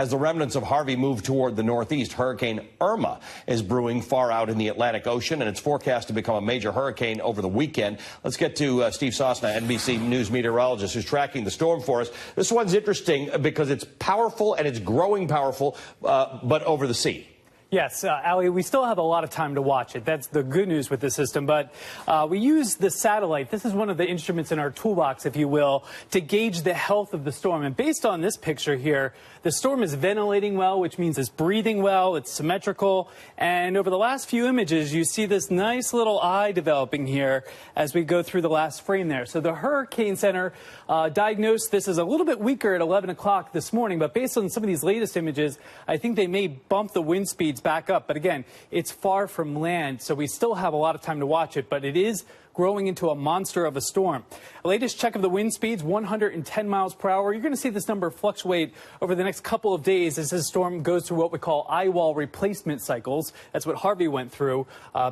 As the remnants of Harvey move toward the northeast, Hurricane Irma is brewing far out in the Atlantic Ocean, and it's forecast to become a major hurricane over the weekend. Let's get to Steve Sosna, NBC News meteorologist, who's tracking the storm for us. This one's interesting because it's powerful and it's growing powerful, but over the sea. Yes, Ali, we still have a lot of time to watch it. That's the good news with the system. But we use the satellite. This is one of the instruments in our toolbox, if you will, to gauge the health of the storm. And based on this picture here, the storm is ventilating well, which means it's breathing well, it's symmetrical. And over the last few images, you see this nice little eye developing here as we go through the last frame there. So the Hurricane Center diagnosed this as a little bit weaker at 11 o'clock this morning. But based on some of these latest images, I think they may bump the wind speeds back up. But again, it's far from land, so we still have a lot of time to watch it, but it is growing into a monster of a storm. Latest check of the wind speeds, 110 miles per hour. You're going to see this number fluctuate over the next couple of days as this storm goes through what we call eye wall replacement cycles. That's what Harvey went through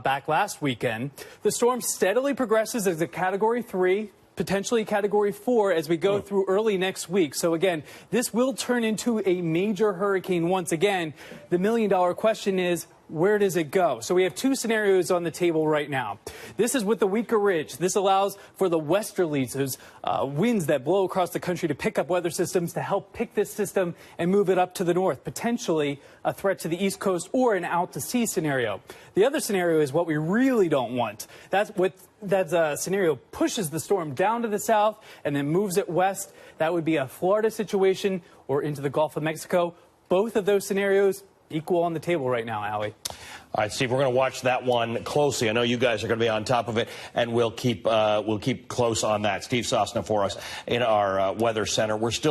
back last weekend. The storm steadily progresses as a Category 3. Potentially Category 4 as we go through early next week. So again, this will turn into a major hurricane once again. The million-dollar question is, where does it go? So we have two scenarios on the table right now. This is with the weaker ridge. This allows for the westerlies, those winds that blow across the country, to pick up weather systems to help pick this system and move it up to the north, potentially a threat to the East Coast or an out-to-sea scenario. The other scenario is what we really don't want. That scenario pushes the storm down to the south and then moves it west. That would be a Florida situation or into the Gulf of Mexico. Both of those scenarios equal on the table right now, Ali. All right, Steve, we're going to watch that one closely. I know you guys are going to be on top of it, and we'll keep close on that. Steve Sosna for us in our weather center. We're still